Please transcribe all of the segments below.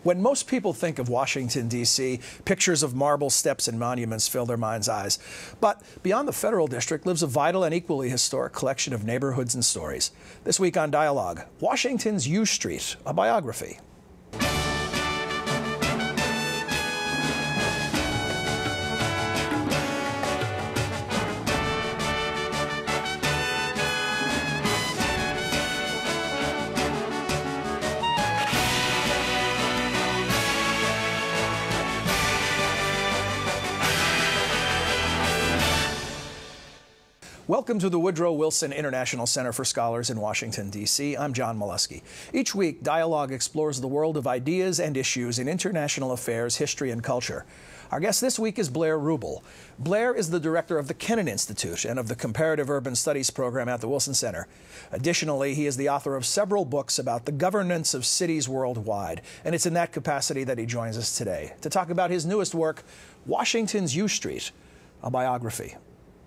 When most people think of Washington, D.C., pictures of marble steps and monuments fill their mind's eyes. But beyond the Federal District lives a vital and equally historic collection of neighborhoods and stories. This week on Dialogue, Washington's U Street, a biography. Welcome to the Woodrow Wilson International Center for Scholars in Washington, D.C. I'm John Molesky. Each week, Dialogue explores the world of ideas and issues in international affairs, history, and culture. Our guest this week is Blair Ruble. Blair is the director of the Kennan Institute and of the Comparative Urban Studies program at the Wilson Center. Additionally, he is the author of several books about the governance of cities worldwide, and it's in that capacity that he joins us today to talk about his newest work, Washington's U Street, a biography.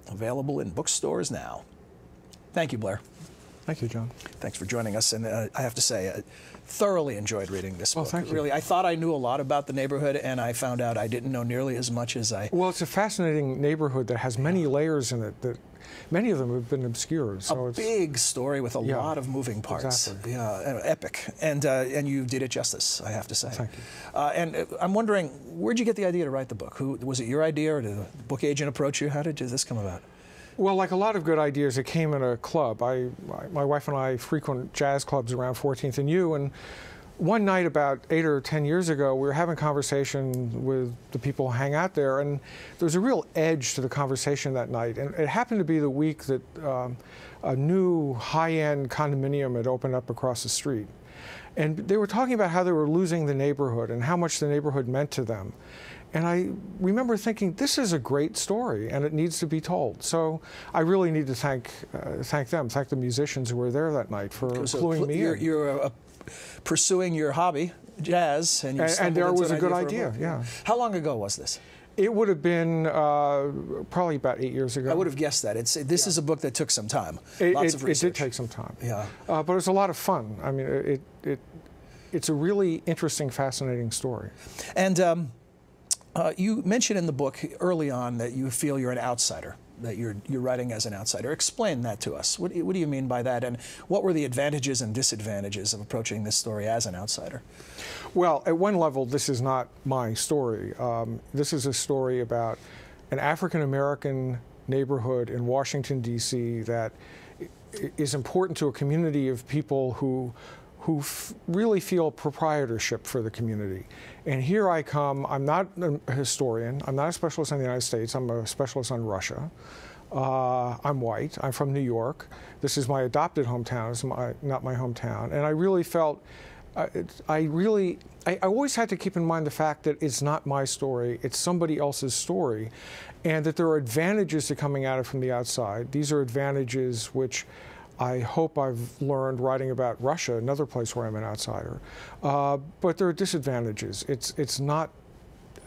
Available in bookstores now. Thank you, Blair. Thank you, John. Thanks for joining us. And I have to say, I thoroughly enjoyed reading this book. Well, thank you. Really, I thought I knew a lot about the neighborhood, and I found out I didn't know nearly as much as I... Well, it's a fascinating neighborhood that has many layers in it that many of them have been obscured. So it's big story with a lot of moving parts. Exactly. Yeah, epic. And you did it justice, I have to say. Thank you. And I'm wondering, where'd you get the idea to write the book? Was it your idea, or did the book agent approach you? How did this come about? Well, like a lot of good ideas, it came in a club. My wife and I frequent jazz clubs around 14th and U, and one night about 8 or 10 years ago, we were having a conversation with the people who hang out there, and there was a real edge to the conversation that night. And it happened to be the week that a new high-end condominium had opened up across the street. And they were talking about how they were losing the neighborhood and how much the neighborhood meant to them. And I remember thinking, this is a great story, and it needs to be told. So I really need to thank them, thank the musicians who were there that night for cluing me in. You're pursuing your hobby, jazz, and there was a good idea, yeah. How long ago was this? It would have been probably about 8 years ago. I would have guessed that. This is a book that took some time. Lots of research. It did take some time. Yeah. But it was a lot of fun. I mean, it's a really interesting, fascinating story. And you mentioned in the book early on that you feel you're an outsider, that you're writing as an outsider. Explain that to us. What do you mean by that, and what were the advantages and disadvantages of approaching this story as an outsider? Well, at one level, this is not my story. This is a story about an African-American neighborhood in Washington, D.C. that is important to a community of people who really feel proprietorship for the community. And here I come. I'm not a historian. I'm not a specialist on the United States. I'm a specialist on Russia. I'm white. I'm from New York. This is my adopted hometown. It's not my hometown. And I really felt, I always had to keep in mind the fact that it's not my story. It's somebody else's story. And that there are advantages to coming at it from the outside. These are advantages which I hope I've learned writing about Russia, another place where I'm an outsider. But there are disadvantages. It's not.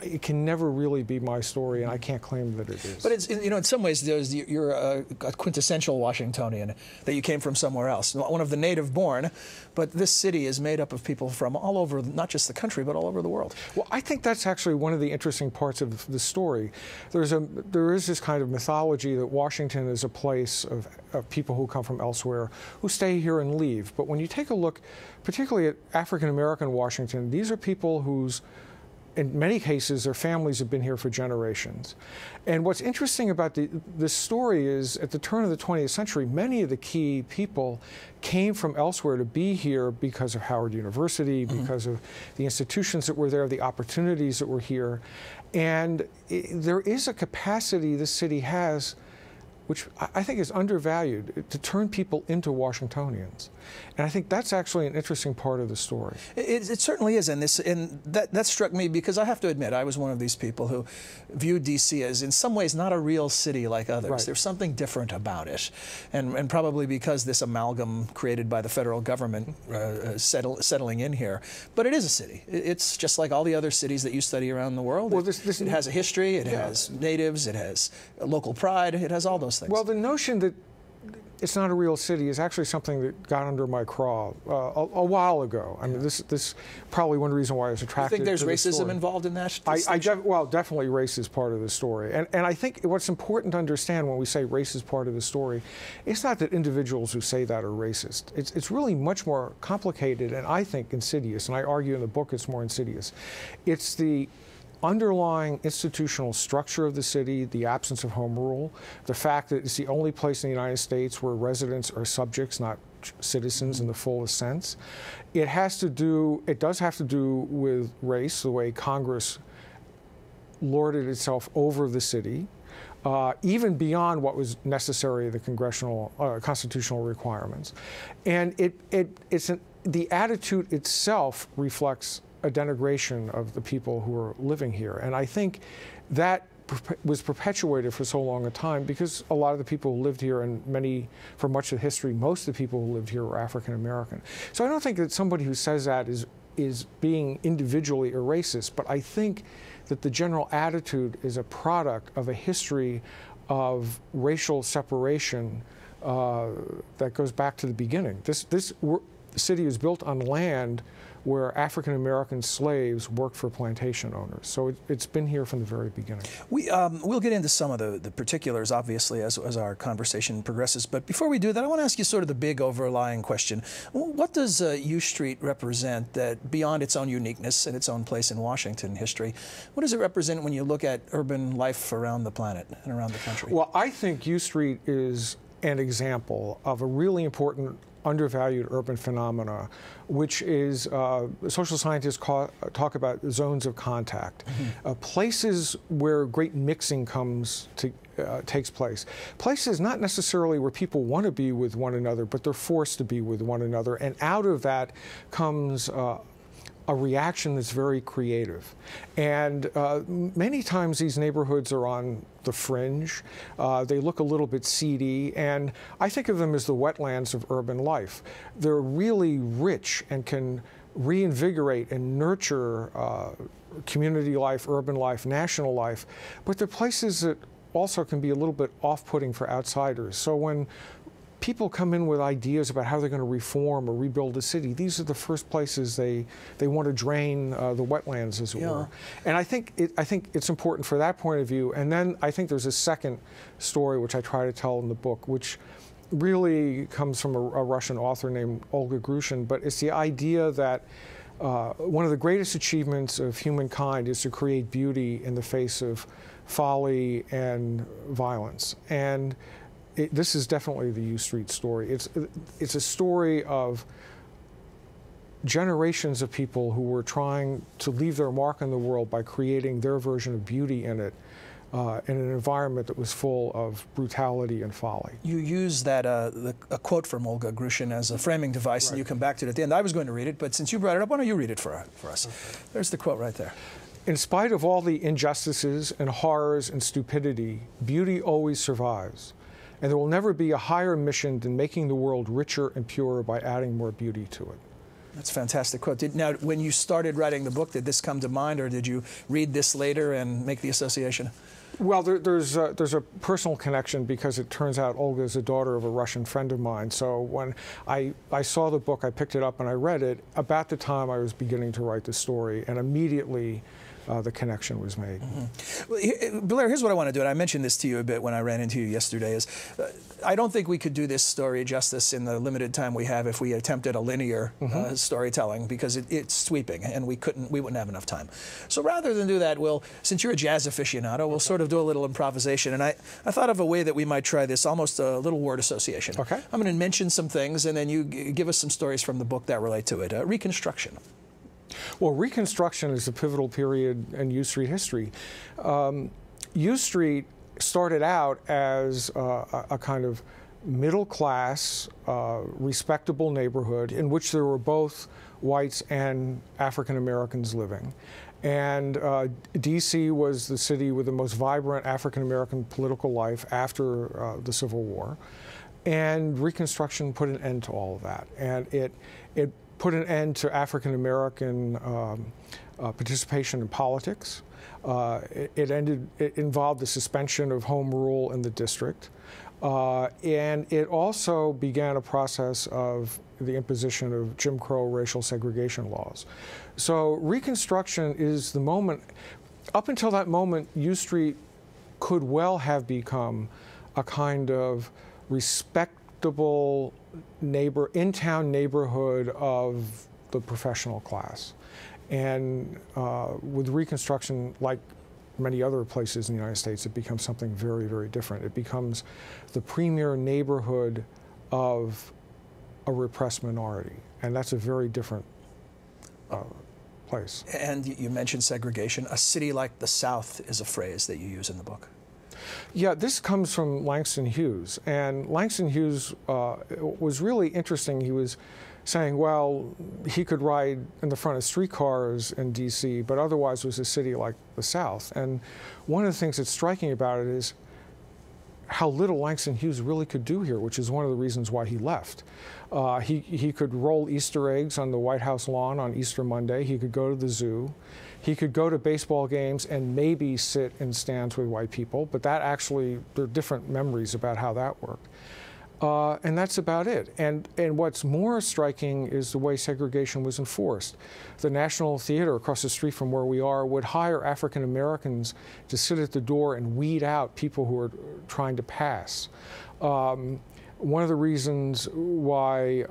It can never really be my story, and I can't claim that it is. But it's, in some ways, you're a quintessential Washingtonian, that you came from somewhere else, one of the native born. But this city is made up of people from all over, not just the country, but all over the world. Well, I think that's actually one of the interesting parts of the story. There is this kind of mythology that Washington is a place of people who come from elsewhere, who stay here and leave. But when you take a look, particularly at African-American Washington, these are people whose, in many cases, their families have been here for generations. And what's interesting about this story is, at the turn of the 20th century, many of the key people came from elsewhere to be here because of Howard University, because of the institutions that were there, the opportunities that were here. And there is a capacity this city has, which I think is undervalued, to turn people into Washingtonians. And I think that's actually an interesting part of the story. It certainly is, and that struck me because I have to admit I was one of these people who viewed D.C. as in some ways not a real city like others. Right. There's something different about it, and probably because this amalgam created by the federal government settling in here. But it is a city. It's just like all the other cities that you study around the world. Well, it has a history. It has natives. It has local pride. It has all those things. Well, the notion that it's not a real city is actually something that got under my craw a while ago. I mean, this probably one reason why I was attracted to You think there's the racism story. involved in that? Well, definitely race is part of the story. And I think what's important to understand when we say race is part of the story, it's not that individuals who say that are racist. It's really much more complicated and I think insidious, and I argue in the book it's more insidious. It's the underlying institutional structure of the city, the absence of home rule, the fact that it's the only place in the United States where residents are subjects, not citizens in the fullest sense. It does have to do with race, the way Congress lorded itself over the city, even beyond what was necessary, the congressional, constitutional requirements. And the attitude itself reflects a denigration of the people who are living here. And I think that was perpetuated for so long a time because a lot of the people who lived here and for much of history, most of the people who lived here were African American. So I don't think that somebody who says that is being individually a racist, but I think that the general attitude is a product of a history of racial separation that goes back to the beginning. This city is built on land where African American slaves worked for plantation owners. So it's been here from the very beginning. We'll get into some of the particulars, obviously, as our conversation progresses. But before we do that, I want to ask you sort of the big overlying question. What does U Street represent that, beyond its own uniqueness and its own place in Washington history, what does it represent when you look at urban life around the planet and around the country? Well, I think U Street is an example of a really important undervalued urban phenomena, which is social scientists talk about zones of contact, places where great mixing takes place. Places not necessarily where people want to be with one another, but they're forced to be with one another, and out of that comes a reaction that's very creative. And many times these neighborhoods are on the fringe. They look a little bit seedy, and I think of them as the wetlands of urban life. They're really rich and can reinvigorate and nurture community life, urban life, national life, but they're places that also can be a little bit off-putting for outsiders. So when people come in with ideas about how they're going to reform or rebuild a city, these are the first places they want to drain the wetlands, as it were. And I think it's important for that point of view. And then I think there's a second story which I try to tell in the book, which really comes from a Russian author named Olga Grushin, but it's the idea that one of the greatest achievements of humankind is to create beauty in the face of folly and violence. And this is definitely the U Street story. It's a story of generations of people who were trying to leave their mark on the world by creating their version of beauty in it, in an environment that was full of brutality and folly. You use that a quote from Olga Grushin as a framing device, right, and you come back to it at the end. I was going to read it, but since you brought it up, why don't you read it for us? Okay. There's the quote right there. In spite of all the injustices and horrors and stupidity, beauty always survives. And there will never be a higher mission than making the world richer and purer by adding more beauty to it. That's a fantastic quote. Now, when you started writing the book, did this come to mind, or did you read this later and make the association? Well, there's a personal connection because it turns out Olga is the daughter of a Russian friend of mine. So when I saw the book, I picked it up and I read it about the time I was beginning to write the story, and immediately the connection was made. Well, Blair, here's what I want to do, and I mentioned this to you a bit when I ran into you yesterday, is I don't think we could do this story justice in the limited time we have if we attempted a linear storytelling, because it's sweeping, and we wouldn't have enough time. So rather than do that, since you're a jazz aficionado, we'll sort of do a little improvisation, and I thought of a way that we might try this, almost a little word association. Okay. I'm going to mention some things, and then you give us some stories from the book that relate to it. Reconstruction. Well, Reconstruction is a pivotal period in U Street history. U Street started out as a kind of middle-class, respectable neighborhood in which there were both whites and African Americans living. And D.C. was the city with the most vibrant African American political life after the Civil War. And Reconstruction put an end to all of that. And it put an end to African American participation in politics. It involved the suspension of home rule in the district. And it also began a process of the imposition of Jim Crow racial segregation laws. So Reconstruction is the moment. Up until that moment, U Street could well have become a kind of respectable in-town neighborhood of the professional class. And with Reconstruction, like many other places in the United States, it becomes something very, very different. It becomes the premier neighborhood of a repressed minority. And that's a very different place. And you mentioned segregation. A city like the South is a phrase that you use in the book. Yeah, this comes from Langston Hughes. And Langston Hughes was really interesting. He was saying, well, he could ride in the front of streetcars in D.C., but otherwise was a city like the South. And one of the things that's striking about it is how little Langston Hughes really could do here, which is one of the reasons why he left. He could roll Easter eggs on the White House lawn on Easter Monday. He could go to the zoo. He could go to baseball games and maybe sit in stands with white people, but that actually, there are different memories about how that worked. And that's about it. And what's more striking is the way segregation was enforced. The National Theater across the street from where we are would hire African Americans to sit at the door and weed out people who were trying to pass. One of the reasons why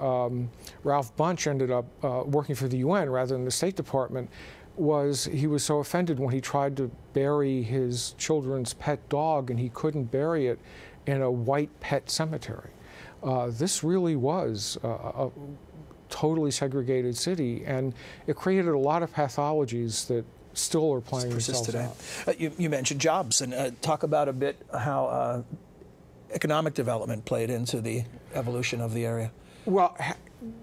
Ralph Bunche ended up working for the UN rather than the State Department was he was so offended when he tried to bury his children's pet dog and he couldn't bury it in a white pet cemetery. This really was a totally segregated city, and it created a lot of pathologies that still are playing themselves today. out. You mentioned jobs, and talk about a bit how economic development played into the evolution of the area. Well,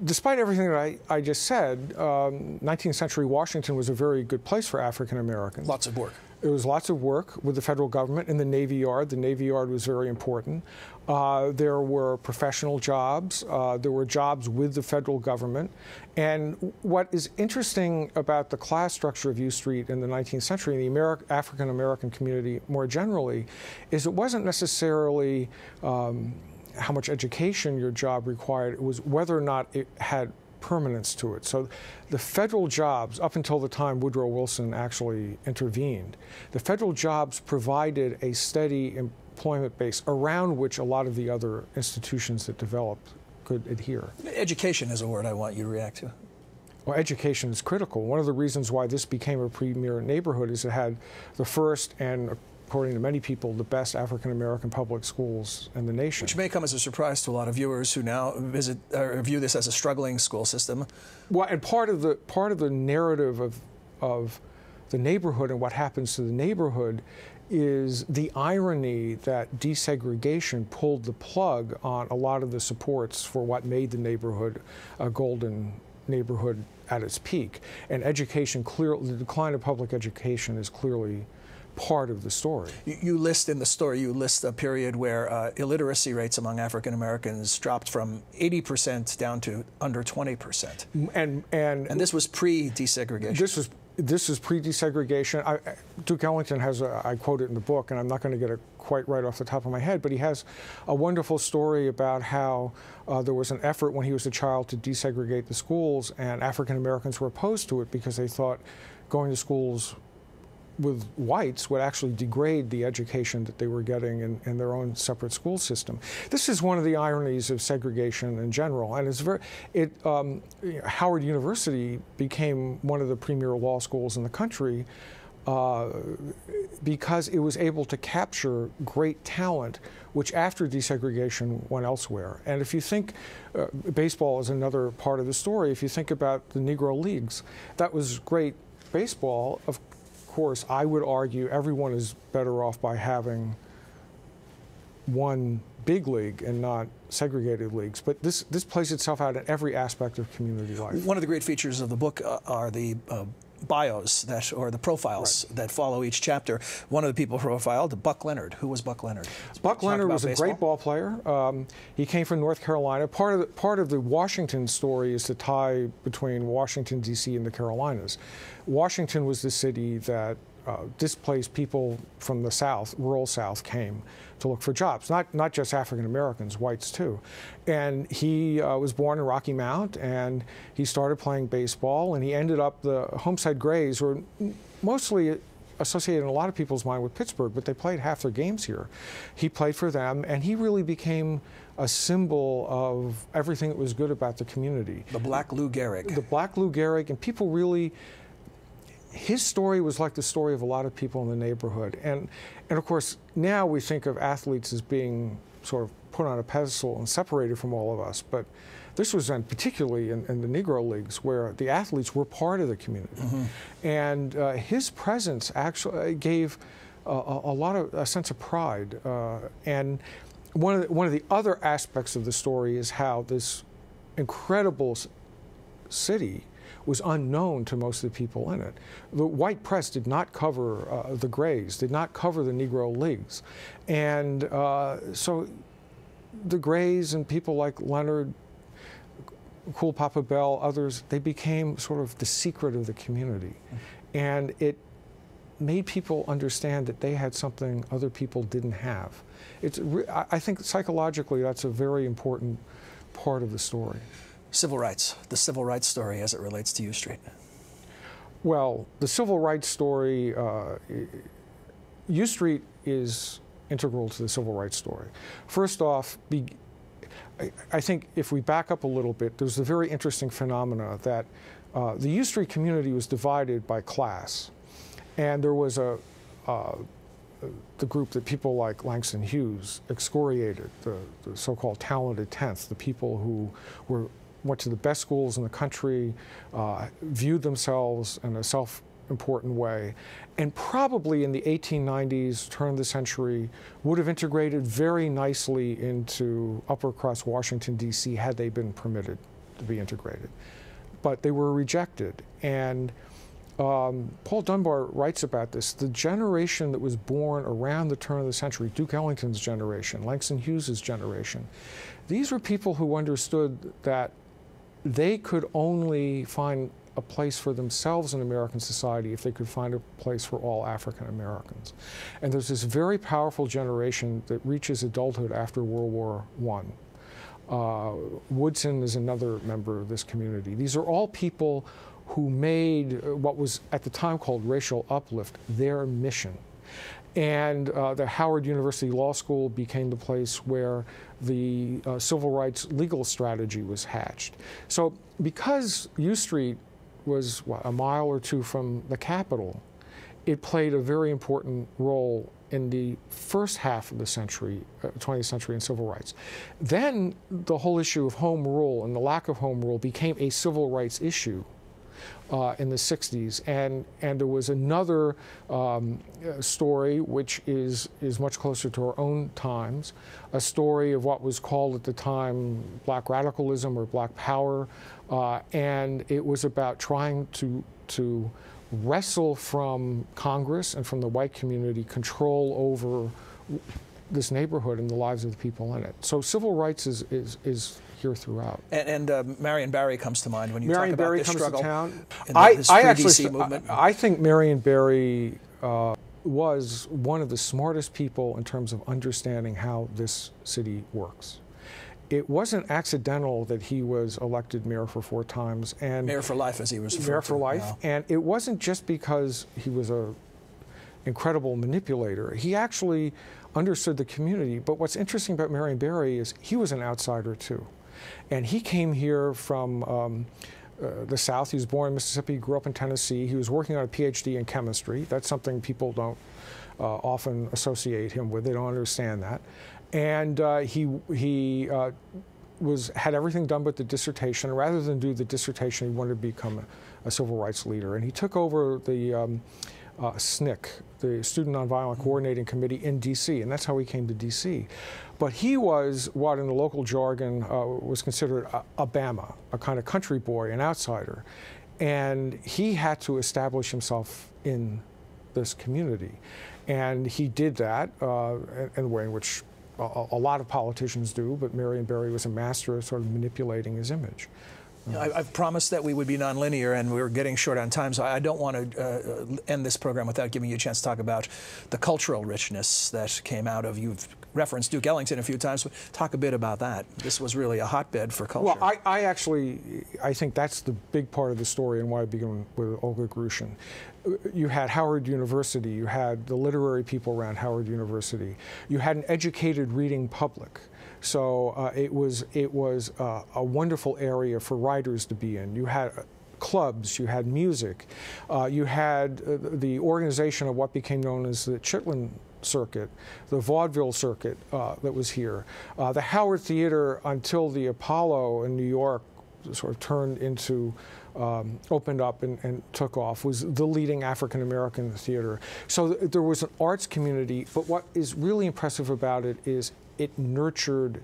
despite everything that I just said, 19th century Washington was a very good place for African Americans. Lots of work. There was lots of work with the federal government in the Navy Yard. The Navy Yard was very important. There were professional jobs. There were jobs with the federal government. And what is interesting about the class structure of U Street in the 19th century, and the African American community more generally, is it wasn't necessarily how much education your job required. It was whether or not it had permanence to it. So the federal jobs, up until the time Woodrow Wilson actually intervened, the federal jobs provided a steady employment base around which a lot of the other institutions that developed could adhere. Education is a word I want you to react to. Well, education is critical. One of the reasons why this became a premier neighborhood is it had the first and, according to many people, the best African-American public schools in the nation. Which may come as a surprise to a lot of viewers who now visit or view this as a struggling school system. Well, and part of the narrative of the neighborhood and what happens to the neighborhood is the irony that desegregation pulled the plug on a lot of the supports for what made the neighborhood a golden neighborhood at its peak. And education, the decline of public education is clearly part of the story. You list in the story, you list a period where illiteracy rates among African Americans dropped from 80% down to under 20%. And this was pre-desegregation. This was pre-desegregation. Duke Ellington has I quote it in the book, and I'm not going to get it quite right off the top of my head, but he has a wonderful story about how there was an effort when he was a child to desegregate the schools, and African Americans were opposed to it because they thought going to schools with whites would actually degrade the education that they were getting in their own separate school system. This is one of the ironies of segregation in general, and Howard University became one of the premier law schools in the country because it was able to capture great talent, which after desegregation went elsewhere. And if you think, baseball is another part of the story, if you think about the Negro Leagues, that was great baseball. Of course, I would argue everyone is better off by having one big league and not segregated leagues. But this plays itself out in every aspect of community life. One of the great features of the book are the bios or the profiles that follow each chapter. One of the people profiled, Buck Leonard. Who was Buck Leonard? Buck Leonard was a great ball player. He came from North Carolina. Part of the Washington story is the tie between Washington, D.C. and the Carolinas. Washington was the city that displaced people from the South, rural South, came to look for jobs. Not just African Americans, whites too. And he was born in Rocky Mount, and he started playing baseball, and he ended up, the Homestead Grays were mostly associated in a lot of people's mind with Pittsburgh, but they played half their games here. He played for them, and he really became a symbol of everything that was good about the community. The Black Lou Gehrig. The Black Lou Gehrig, and people really, his story was like the story of a lot of people in the neighborhood. And of course, now we think of athletes as being sort of put on a pedestal and separated from all of us, but this was done particularly in the Negro Leagues, where the athletes were part of the community. And his presence actually gave a sense of pride. And one of the other aspects of the story is how this incredible city was unknown to most of the people in it. The white press did not cover the Grays, did not cover the Negro Leagues. And so the Grays and people like Leonard, Cool Papa Bell, others, they became sort of the secret of the community. And it made people understand that they had something other people didn't have. I think psychologically that's a very important part of the story. Civil rights, the civil rights story as it relates to U Street. Well, the civil rights story, U Street is integral to the civil rights story. First off, I think if we back up a little bit, there's a very interesting phenomena that the U Street community was divided by class. And there was the group that people like Langston Hughes excoriated, the so-called talented 10th, the people who went to the best schools in the country, viewed themselves in a self-important way, and probably in the 1890s, turn of the century, would have integrated very nicely into upper-crust Washington, D.C. had they been permitted to be integrated. But they were rejected. And Paul Dunbar writes about this. The generation that was born around the turn of the century, Duke Ellington's generation, Langston Hughes' generation, these were people who understood that they could only find a place for themselves in American society if they could find a place for all African Americans. And there's this very powerful generation that reaches adulthood after World War I. Woodson is another member of this community. These are all people who made what was at the time called racial uplift their mission. And the Howard University Law School became the place where the civil rights legal strategy was hatched. So because U Street was a mile or two from the Capitol, it played a very important role in the first half of the century, 20th century, in civil rights. Then the whole issue of home rule and the lack of home rule became a civil rights issue in the 60s. And there was another story which is much closer to our own times, a story of what was called at the time Black Radicalism or Black Power. And it was about trying to wrestle from Congress and from the white community control over this neighborhood and the lives of the people in it. So civil rights is here throughout. And Marion Barry comes to mind when you talk about this struggle. Marion Barry comes to town. DC movement. I think Marion Barry was one of the smartest people in terms of understanding how this city works. It wasn't accidental that he was elected mayor for 4 times. And mayor for life, as he was referred to. Mayor for life. Now. And it wasn't just because he was an incredible manipulator. He actually understood the community. But what's interesting about Marion Barry is he was an outsider, too. And he came here from the South. He was born in Mississippi, grew up in Tennessee. He was working on a PhD in chemistry. That's something people don't often associate him with. They don't understand that. And he had everything done but the dissertation. Rather than do the dissertation, he wanted to become a civil rights leader. And he took over the SNCC, the Student Nonviolent Coordinating Committee in D.C., and that's how he came to D.C. But he was what in the local jargon was considered a Bama, a kind of country boy, an outsider. And he had to establish himself in this community. And he did that in a way in which a lot of politicians do, but Marion Barry was a master of sort of manipulating his image. I've promised that we would be nonlinear, and we're getting short on time, so I don't want to end this program without giving you a chance to talk about the cultural richness that came out of, you've referenced Duke Ellington a few times, but talk a bit about that. This was really a hotbed for culture. Well, I think that's the big part of the story and why I began with Olga Grushin. You had Howard University, you had the literary people around Howard University, you had an educated reading public. So it was a wonderful area for writers to be in. You had clubs, you had music, you had the organization of what became known as the Chitlin circuit, the vaudeville circuit that was here. The Howard Theater, until the Apollo in New York sort of turned into, opened up and took off, was the leading African-American theater. So there was an arts community, but what is really impressive about it is it nurtured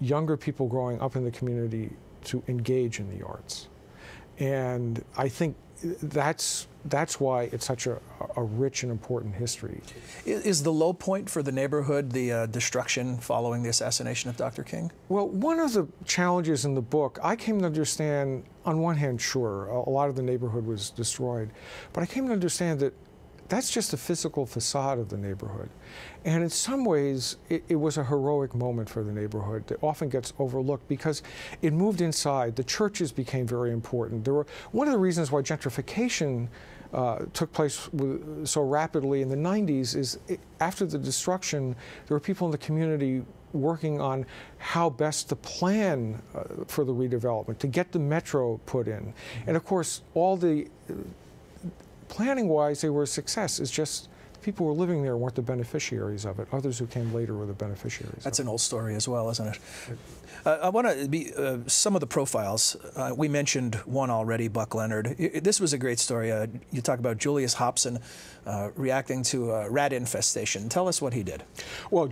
younger people growing up in the community to engage in the arts. And I think that's why it's such a rich and important history. Is the low point for the neighborhood the destruction following the assassination of Dr. King? Well, one of the challenges in the book, I came to understand, on one hand, sure, a lot of the neighborhood was destroyed, but I came to understand that that's just the physical facade of the neighborhood. And in some ways, it was a heroic moment for the neighborhood that often gets overlooked because it moved inside. The churches became very important. One of the reasons why gentrification took place so rapidly in the 90s is after the destruction, there were people in the community working on how best to plan for the redevelopment, to get the metro put in. And of course, all the planning-wise, they were a success. It's just people who were living there weren't the beneficiaries of it. Others who came later were the beneficiaries. That's an old story as well, isn't it? I want to be some of the profiles. We mentioned one already, Buck Leonard. This was a great story. You talk about Julius Hobson reacting to a rat infestation. Tell us what he did. Well,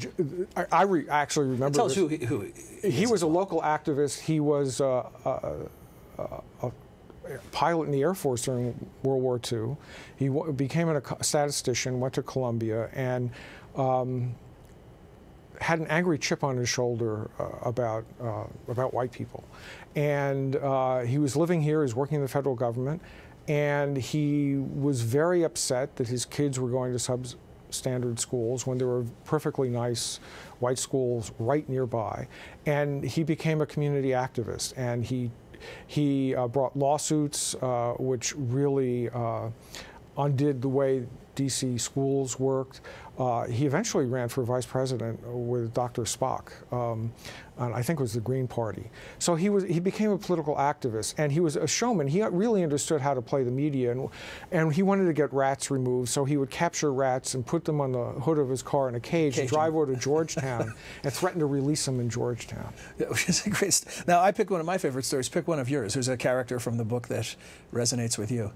I actually remember. Tell us who he was a local activist. He was a pilot in the Air Force during World War II. He became a statistician, went to Columbia, and had an angry chip on his shoulder about white people. And he was living here, he was working in the federal government, and he was very upset that his kids were going to substandard schools when there were perfectly nice white schools right nearby. And he became a community activist, and he brought lawsuits which really undid the way D.C. schools worked. He eventually ran for vice president with Dr. Spock, and I think it was the Green Party. So he became a political activist, and he was a showman. He really understood how to play the media, and he wanted to get rats removed, so he would capture rats and put them on the hood of his car in a cage and drive over to Georgetown and threaten to release them in Georgetown. Which is a great Now, I picked one of my favorite stories. Pick one of yours. Who's a character from the book that resonates with you?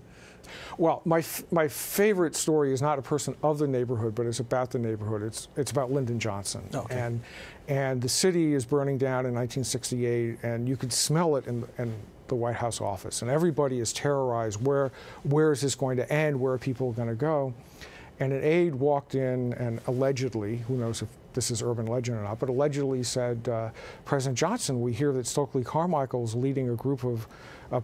Well, my favorite story is not a person of the neighborhood, but it's about the neighborhood. It's about Lyndon Johnson. Okay. And the city is burning down in 1968, and you could smell it in the White House office. And everybody is terrorized. Where is this going to end? Where are people going to go? And an aide walked in and allegedly, who knows if this is urban legend or not, but allegedly said, President Johnson, we hear that Stokely Carmichael is leading a group of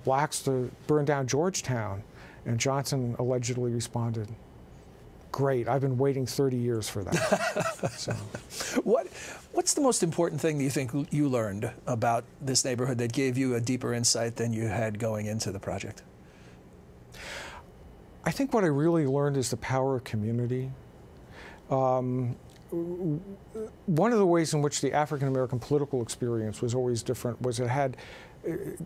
blacks to burn down Georgetown. And Johnson allegedly responded, great, I've been waiting 30 years for that. So. What's the most important thing that you think you learned about this neighborhood that gave you a deeper insight than you had going into the project? I think what I really learned is the power of community. One of the ways in which the African-American political experience was always different was it had,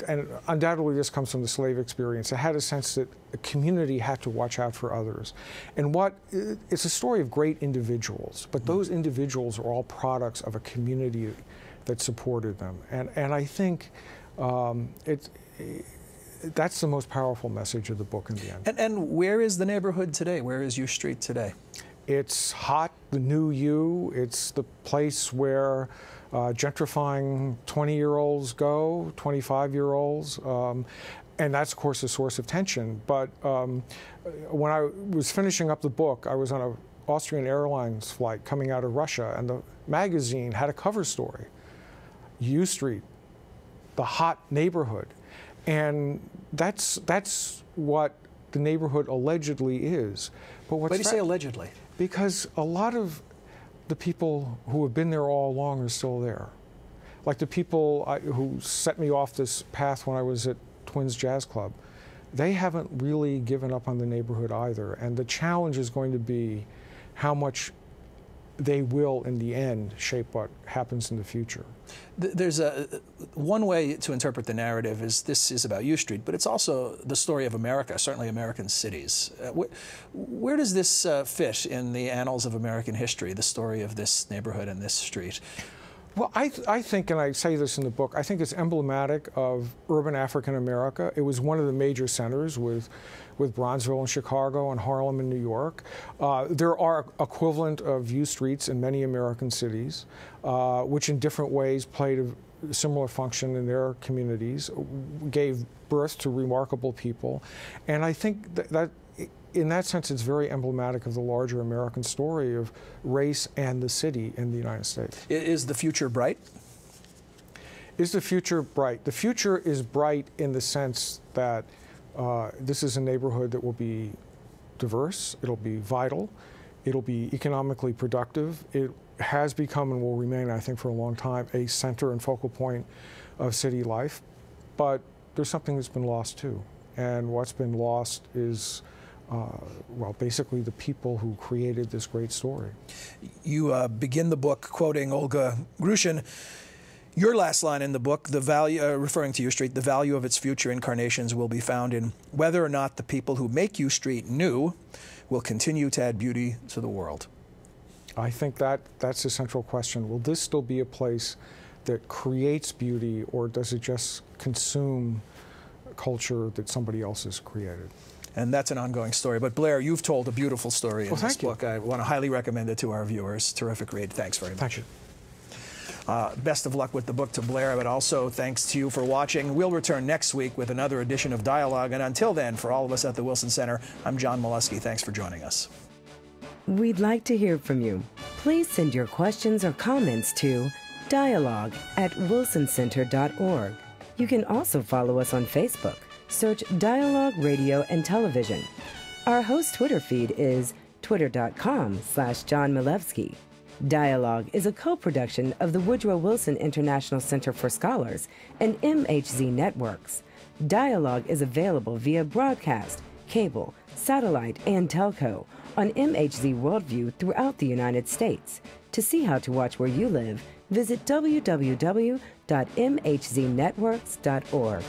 and undoubtedly this comes from the slave experience, it had a sense that a community had to watch out for others. And it's a story of great individuals, but those individuals are all products of a community that supported them. And I think that's the most powerful message of the book in the end. And where is the neighborhood today? Where is your street today? It's hot, the new you. It's the place where gentrifying 20-year-olds go, 25-year-olds. And that's, of course, a source of tension. But when I was finishing up the book, I was on an Austrian Airlines flight coming out of Russia, and the magazine had a cover story, U Street, the hot neighborhood. And that's what the neighborhood allegedly is. But what's Why do you say allegedly? Because a lot of the people who have been there all along are still there. Like the people who set me off this path when I was at Twins Jazz Club, they haven't really given up on the neighborhood either. And the challenge is going to be how much they will, in the end, shape what happens in the future. There's one way to interpret the narrative is this is about U Street, but it's also the story of America, certainly American cities. Where does this fit in the annals of American history, the story of this neighborhood and this street? Well, I think, and I say this in the book, I think it's emblematic of urban African America. It was one of the major centers with Bronzeville in Chicago and Harlem in New York. There are equivalent of U streets in many American cities, which in different ways played a similar function in their communities, gave birth to remarkable people. And I think that in that sense, it's very emblematic of the larger American story of race and the city in the United States. Is the future bright? Is the future bright? The future is bright in the sense that this is a neighborhood that will be diverse, it'll be vital, it'll be economically productive. It has become and will remain, I think, for a long time, a center and focal point of city life. But there's something that's been lost too. And what's been lost is well, basically the people who created this great story. You begin the book quoting Olga Grushin. Your last line in the book, the value, referring to U Street, the value of its future incarnations will be found in whether or not the people who make U Street new will continue to add beauty to the world. I think that's a central question. Will this still be a place that creates beauty, or does it just consume culture that somebody else has created? And that's an ongoing story. But Blair, you've told a beautiful story in this book. I want to highly recommend it to our viewers. Terrific read. Thanks very much. Thank you. Best of luck with the book to Blair, but also thanks to you for watching. We'll return next week with another edition of Dialogue. And until then, for all of us at the Wilson Center, I'm John Molesky. Thanks for joining us. We'd like to hear from you. Please send your questions or comments to dialogue@wilsoncenter.org. You can also follow us on Facebook. Search Dialogue Radio and Television. Our host Twitter feed is twitter.com/John Milewski. Dialogue is a co-production of the Woodrow Wilson International Center for Scholars and MHZ Networks. Dialogue is available via broadcast, cable, satellite, and telco on MHZ Worldview throughout the United States. To see how to watch where you live, visit www.mhznetworks.org.